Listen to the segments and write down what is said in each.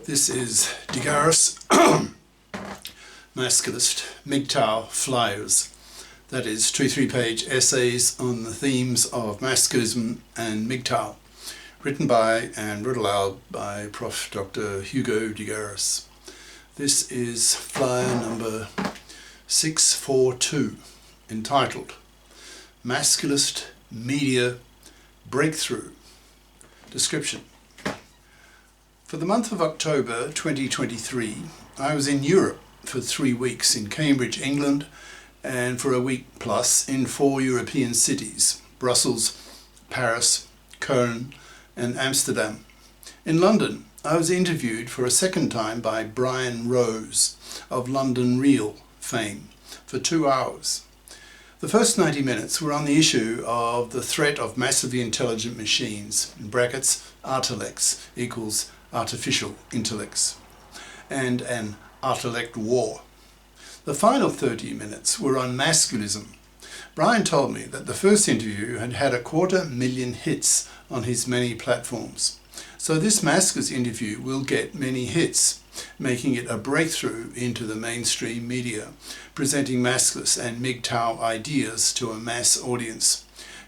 This is Garis, Masculist, MGTOW flyers. That is 2-3-page essays on the themes of Masculism and MGTOW, written by and read aloud by Prof. Dr. Hugo de Garis. This is flyer number 642, entitled Masculist Media Breakthrough. Description. For the month of October 2023, I was in Europe for 3 weeks in Cambridge, England, and for a week plus in 4 European cities: Brussels, Paris, Koln and Amsterdam. In London, I was interviewed for a second time by Brian Rose of London Real fame for 2 hours. The first 90 minutes were on the issue of the threat of massively intelligent machines, in brackets, artilects equals artificial intellects, and an Artilect War. The final 30 minutes were on Masculism. Brian told me that the first interview had had 250,000 hits on his many platforms. So this Masculist interview will get many hits, making it a breakthrough into the mainstream media, presenting Masculist and MGTOW ideas to a mass audience,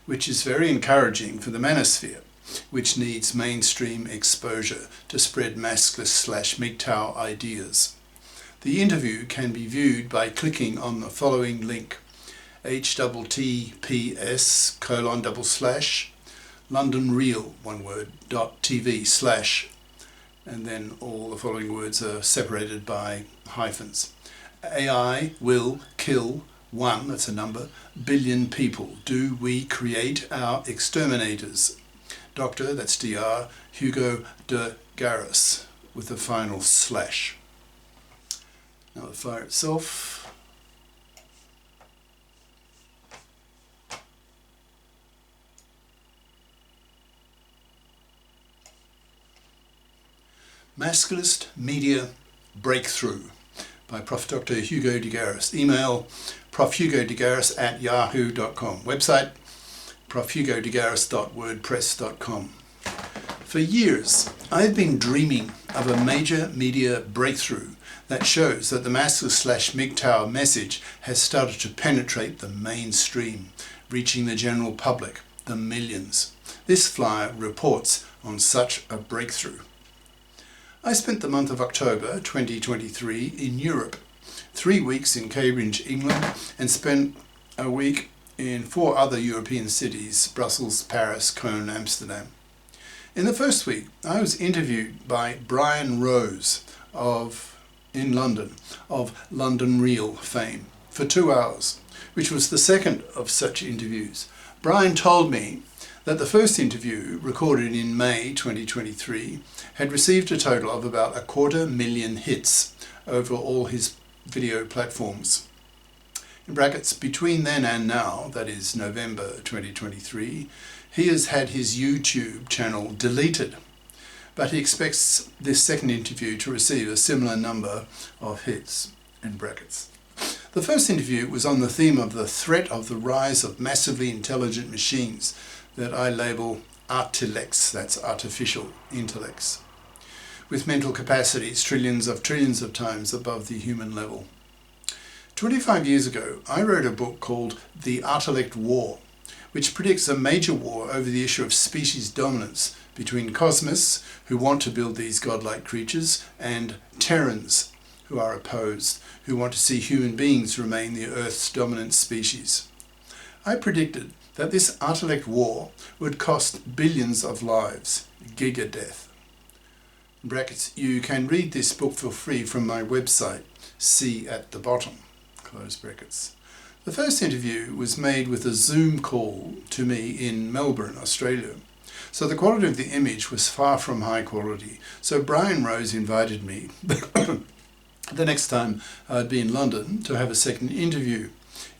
which is very encouraging for the manosphere, which needs mainstream exposure to spread Masculist/MGTOW ideas. The interview can be viewed by clicking on the following link: https://londonreal.tv/ and then all the following words are separated by hyphens. AI will kill 1, that's a number, billion people. Do we create our exterminators? Dr., that's Dr. Hugo de Garis, with the final slash. Now the flyer itself. Masculist Media Breakthrough by Prof. Dr. Hugo de Garis. Email profhugodegaris@yahoo.com. Website profhugodegaris.wordpress.com. For years, I've been dreaming of a major media breakthrough that shows that the Masculist/MGTOW message has started to penetrate the mainstream, reaching the general public, the millions. This flyer reports on such a breakthrough. I spent the month of October 2023 in Europe, 3 weeks in Cambridge, England, and spent a week in 4 other European cities: Brussels, Paris, Koln and Amsterdam. In the first week, I was interviewed by Brian Rose in London of London Real fame for 2 hours, which was the second of such interviews. Brian told me that the first interview, recorded in May 2023, had received a total of about 250,000 hits over all his video platforms. In brackets, between then and now, that is November 2023, he has had his YouTube channel deleted, but he expects this second interview to receive a similar number of hits, in brackets. The first interview was on the theme of the threat of the rise of massively intelligent machines that I label artilects, that's artificial intellects, with mental capacities trillions of times above the human level. 25 years ago, I wrote a book called The Artilect War, which predicts a major war over the issue of species dominance between cosmists, who want to build these godlike creatures, and Terrans, who are opposed, who want to see human beings remain the Earth's dominant species. I predicted that this Artilect War would cost billions of lives, giga-death. In brackets, you can read this book for free from my website, see at the bottom, close brackets. The first interview was made with a Zoom call to me in Melbourne, Australia. So the quality of the image was far from high quality. So Brian Rose invited me the next time I'd be in London to have a second interview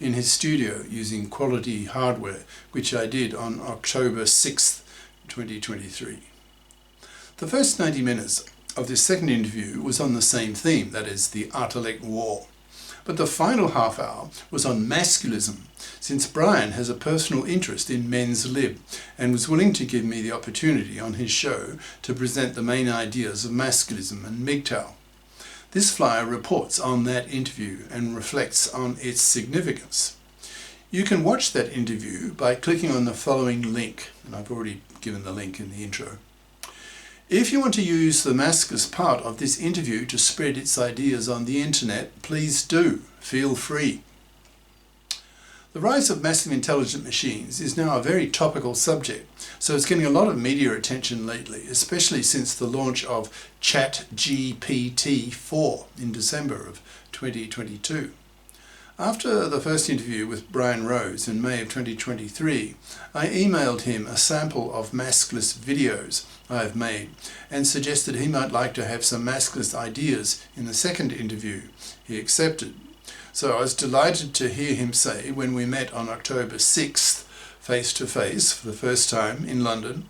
in his studio using quality hardware, which I did on October 6th, 2023. The first 90 minutes of this second interview was on the same theme, that is the Artilect War. But the final half hour was on masculism, since Brian has a personal interest in men's lib and was willing to give me the opportunity on his show to present the main ideas of masculism and MGTOW. This flyer reports on that interview and reflects on its significance. You can watch that interview by clicking on the following link, and I've already given the link in the intro. If you want to use the Masculist part of this interview to spread its ideas on the internet, please do. Feel free. The rise of massive intelligent machines is now a very topical subject, so it's getting a lot of media attention lately, especially since the launch of ChatGPT-4 in December of 2022. After the first interview with Brian Rose in May of 2023, I emailed him a sample of Masculist videos I have made and suggested he might like to have some Masculist ideas in the second interview. He accepted. So I was delighted to hear him say, when we met on October 6th, face to face for the first time in London,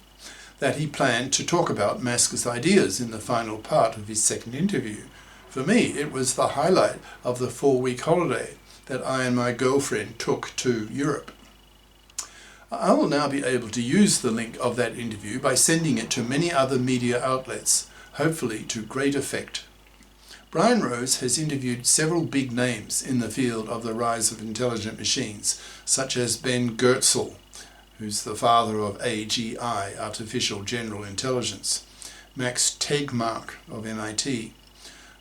that he planned to talk about Masculist ideas in the final part of his second interview. For me, it was the highlight of the 4-week holiday that I and my girlfriend took to Europe. I will now be able to use the link of that interview by sending it to many other media outlets, hopefully to great effect. Brian Rose has interviewed several big names in the field of the rise of intelligent machines, such as Ben Goertzel, who's the father of AGI, Artificial General Intelligence, Max Tegmark of MIT,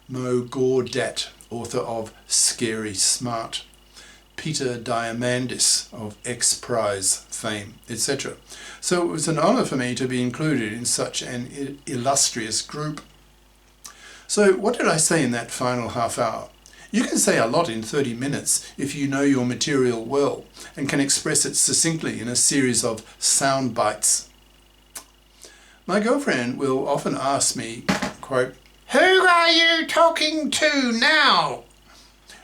Mo Gaudat, author of Scary Smart, Peter Diamandis of X Prize fame, etc. So it was an honour for me to be included in such an illustrious group. So what did I say in that final half hour? You can say a lot in 30 minutes if you know your material well and can express it succinctly in a series of sound bites. My girlfriend will often ask me, quote, "Who are you talking to now?"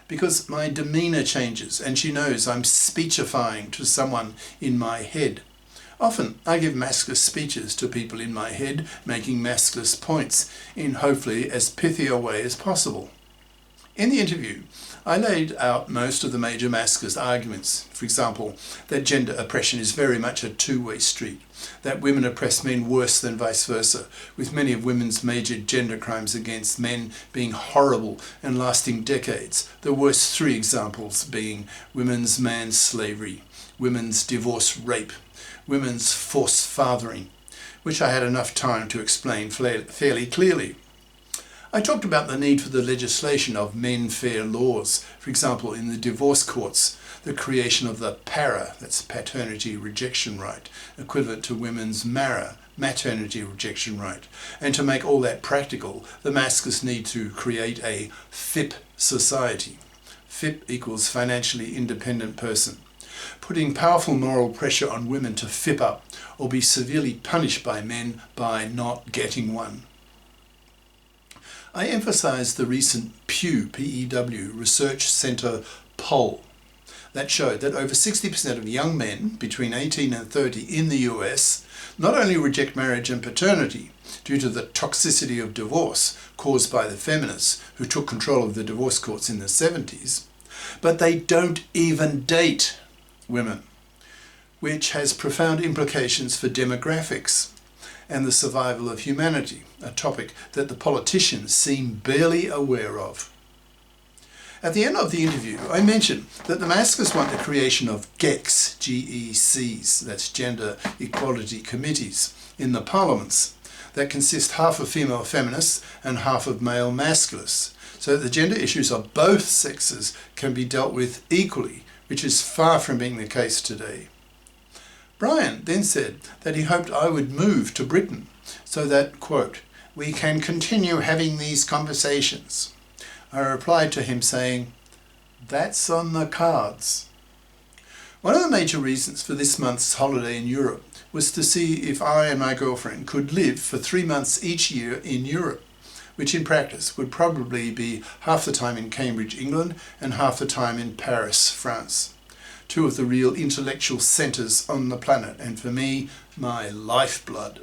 Because my demeanour changes and she knows I'm speechifying to someone in my head. Often I give Masculist speeches to people in my head, making Masculist points in hopefully as pithy a way as possible. In the interview, I laid out most of the major Masculist arguments. For example, that gender oppression is very much a two-way street, that women oppress men worse than vice versa, with many of women's major gender crimes against men being horrible and lasting decades, the worst 3 examples being women's manslavery, women's divorce rape, women's forced fathering, which I had enough time to explain fairly clearly. I talked about the need for the legislation of men-fair laws, for example in the divorce courts, the creation of the PARA, that's paternity rejection right, equivalent to women's MARA, maternity rejection right. And to make all that practical, the Masculists need to create a FIP society. FIP equals financially independent person, putting powerful moral pressure on women to FIP up or be severely punished by men by not getting one. I emphasised the recent Pew, P-E-W, Research Centre poll that showed that over 60% of young men between 18 and 30 in the US not only reject marriage and paternity due to the toxicity of divorce caused by the feminists who took control of the divorce courts in the 70s, but they don't even date women, which has profound implications for demographics and the survival of humanity, a topic that the politicians seem barely aware of. At the end of the interview, I mentioned that the Masculists want the creation of GECs, G-E-Cs, that's Gender Equality Committees, in the parliaments that consist half of female feminists and half of male Masculists, so that the gender issues of both sexes can be dealt with equally, which is far from being the case today. Brian then said that he hoped I would move to Britain so that, quote, "we can continue having these conversations." I replied to him saying, "That's on the cards." One of the major reasons for this month's holiday in Europe was to see if I and my girlfriend could live for 3 months each year in Europe, which in practice would probably be half the time in Cambridge, England, and half the time in Paris, France. 2 of the real intellectual centres on the planet, and for me, my lifeblood.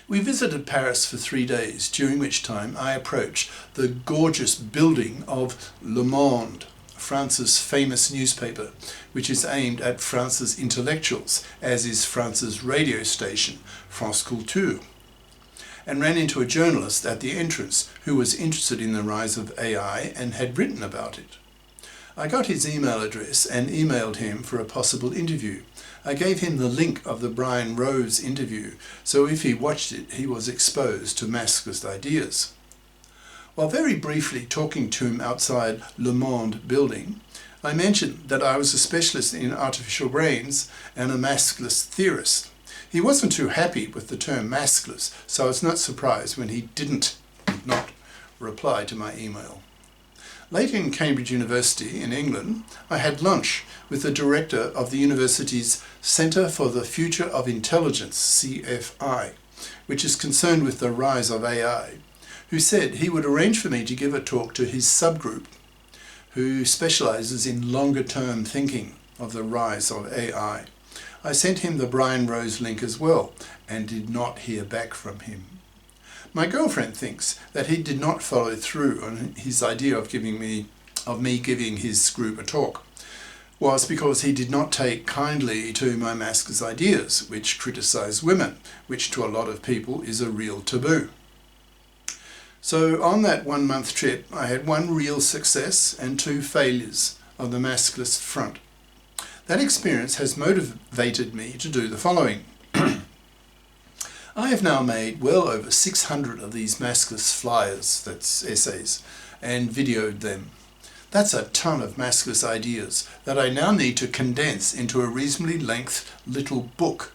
We visited Paris for 3 days, during which time I approached the gorgeous building of Le Monde, France's famous newspaper, which is aimed at France's intellectuals, as is France's radio station, France Culture, and ran into a journalist at the entrance who was interested in the rise of AI and had written about it. I got his email address and emailed him for a possible interview. I gave him the link of the Brian Rose interview, so if he watched it, he was exposed to Masculist ideas. While very briefly talking to him outside Le Monde building, I mentioned that I was a specialist in artificial brains and a Masculist theorist. He wasn't too happy with the term Masculist, so I was not surprised when he did not reply to my email. Later in Cambridge University in England, I had lunch with the director of the university's Centre for the Future of Intelligence, CFI, which is concerned with the rise of AI, who said he would arrange for me to give a talk to his subgroup, who specializes in longer-term thinking of the rise of AI. I sent him the Brian Rose link as well, and did not hear back from him. My girlfriend thinks that he did not follow through on his idea of me giving his group a talk, was because he did not take kindly to my Masculist ideas, which criticize women, which to a lot of people is a real taboo. So on that 1-month trip, I had 1 real success and 2 failures on the Masculist front. That experience has motivated me to do the following. I have now made well over 600 of these Masculist flyers, that's essays, and videoed them. That's a ton of Masculist ideas that I now need to condense into a reasonably length little book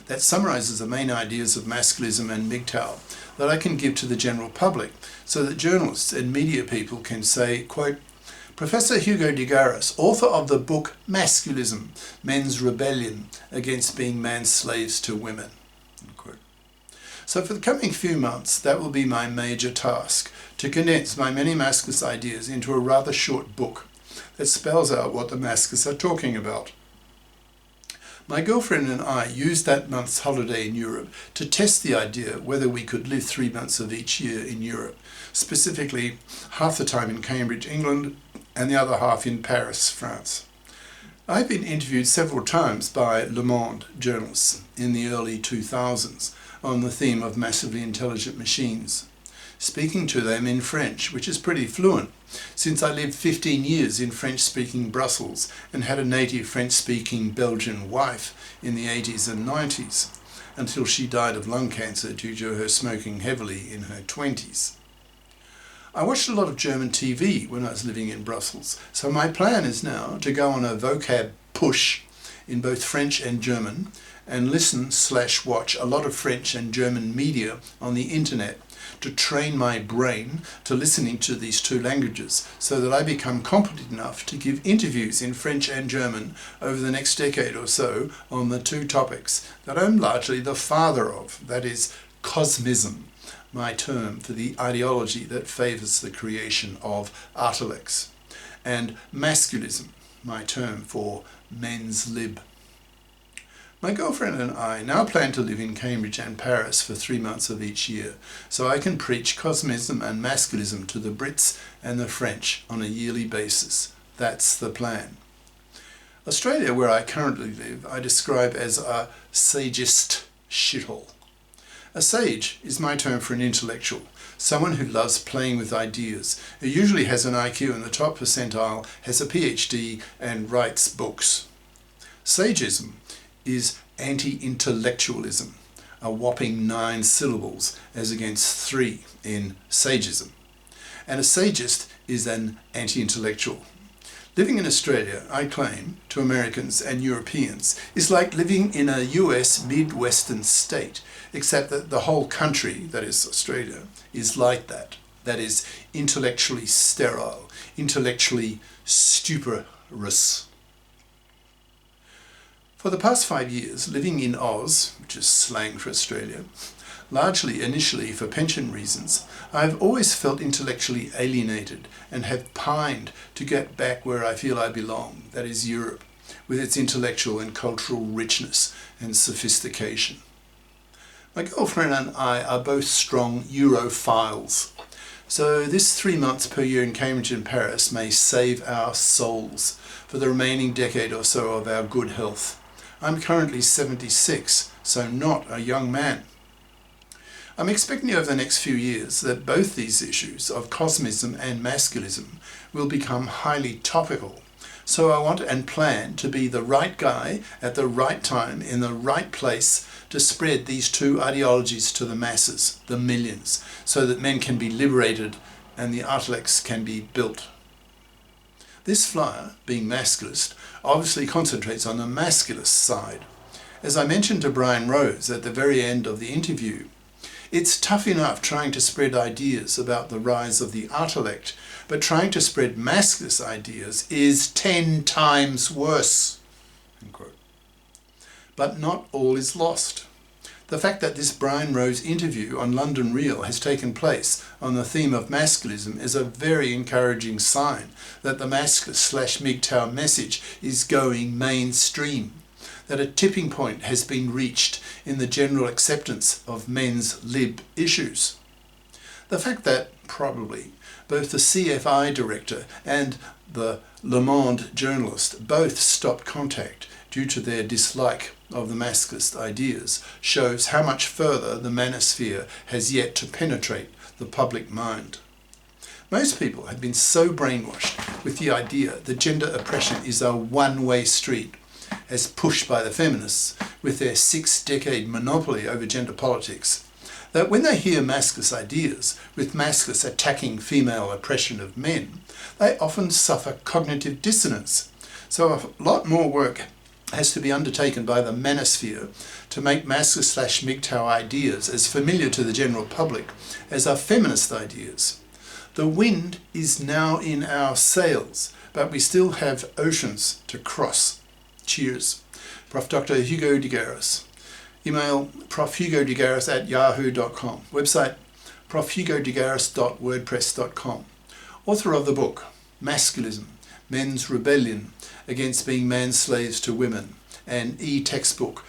that summarizes the main ideas of Masculism and MGTOW that I can give to the general public, so that journalists and media people can say, quote, Professor Hugo de Garis, author of the book Masculism, Men's Rebellion Against Being Man's Slaves to Women. Unquote. So for the coming few months, that will be my major task, to condense my many Masculist ideas into a rather short book that spells out what the Masculists are talking about. My girlfriend and I used that month's holiday in Europe to test the idea whether we could live 3 months of each year in Europe, specifically half the time in Cambridge, England, and the other half in Paris, France. I've been interviewed several times by Le Monde journalists in the early 2000s on the theme of massively intelligent machines, speaking to them in French, which is pretty fluent, since I lived 15 years in French-speaking Brussels and had a native French-speaking Belgian wife in the 80s and 90s, until she died of lung cancer due to her smoking heavily in her 20s. I watched a lot of German TV when I was living in Brussels, so my plan is now to go on a vocab push in both French and German and listen/watch a lot of French and German media on the internet to train my brain to listening to these 2 languages so that I become competent enough to give interviews in French and German over the next decade or so on the 2 topics that I'm largely the father of, that is, cosmism, my term for the ideology that favours the creation of artilects, and masculism, my term for men's lib. My girlfriend and I now plan to live in Cambridge and Paris for 3 months of each year, so I can preach cosmism and masculism to the Brits and the French on a yearly basis. That's the plan. Australia, where I currently live, I describe as a sagist shithole. A sage is my term for an intellectual, someone who loves playing with ideas, who usually has an IQ in the top percentile, has a PhD, and writes books. Sageism is anti-intellectualism, a whopping 9 syllables as against 3 in sageism. And a sagist is an anti-intellectual. Living in Australia, I claim, to Americans and Europeans, is like living in a US Midwestern state, except that the whole country, that is Australia, is like that. That is intellectually sterile, intellectually stuporous. For the past 5 years, living in Oz, which is slang for Australia, largely initially for pension reasons, I have always felt intellectually alienated and have pined to get back where I feel I belong, that is Europe, with its intellectual and cultural richness and sophistication. My girlfriend and I are both strong Europhiles, so this 3 months per year in Cambridge and Paris may save our souls for the remaining decade or so of our good health. I'm currently 76, so not a young man. I'm expecting over the next few years that both these issues of cosmism and masculism will become highly topical. So I want and plan to be the right guy at the right time in the right place to spread these two ideologies to the masses, the millions, so that men can be liberated and the artilects can be built. This flyer, being Masculist, obviously concentrates on the Masculist side. As I mentioned to Brian Rose at the very end of the interview, it's tough enough trying to spread ideas about the rise of the artilect, but trying to spread Masculist ideas is 10 times worse. Unquote. But not all is lost. The fact that this Brian Rose interview on London Real has taken place on the theme of masculism is a very encouraging sign that the Masculist/MGTOW message is going mainstream, that a tipping point has been reached in the general acceptance of men's lib issues. The fact that, probably, both the CFI director and the Le Monde journalist both stopped contact due to their dislike of the Masculist ideas shows how much further the manosphere has yet to penetrate the public mind. Most people have been so brainwashed with the idea that gender oppression is a one-way street, as pushed by the feminists with their 6-decade monopoly over gender politics, that when they hear Masculist ideas, with Masculists attacking female oppression of men, they often suffer cognitive dissonance. So a lot more work has to be undertaken by the manosphere to make Masculist/MGTOW ideas as familiar to the general public as our feminist ideas. The wind is now in our sails, but we still have oceans to cross. Cheers. Prof. Dr. Hugo de Garis. Email profhugodegaris@yahoo.com. Website profhugodegaris.wordpress.com. Author of the book Masculism, Men's Rebellion Against Being Manslaves to Women, an e-textbook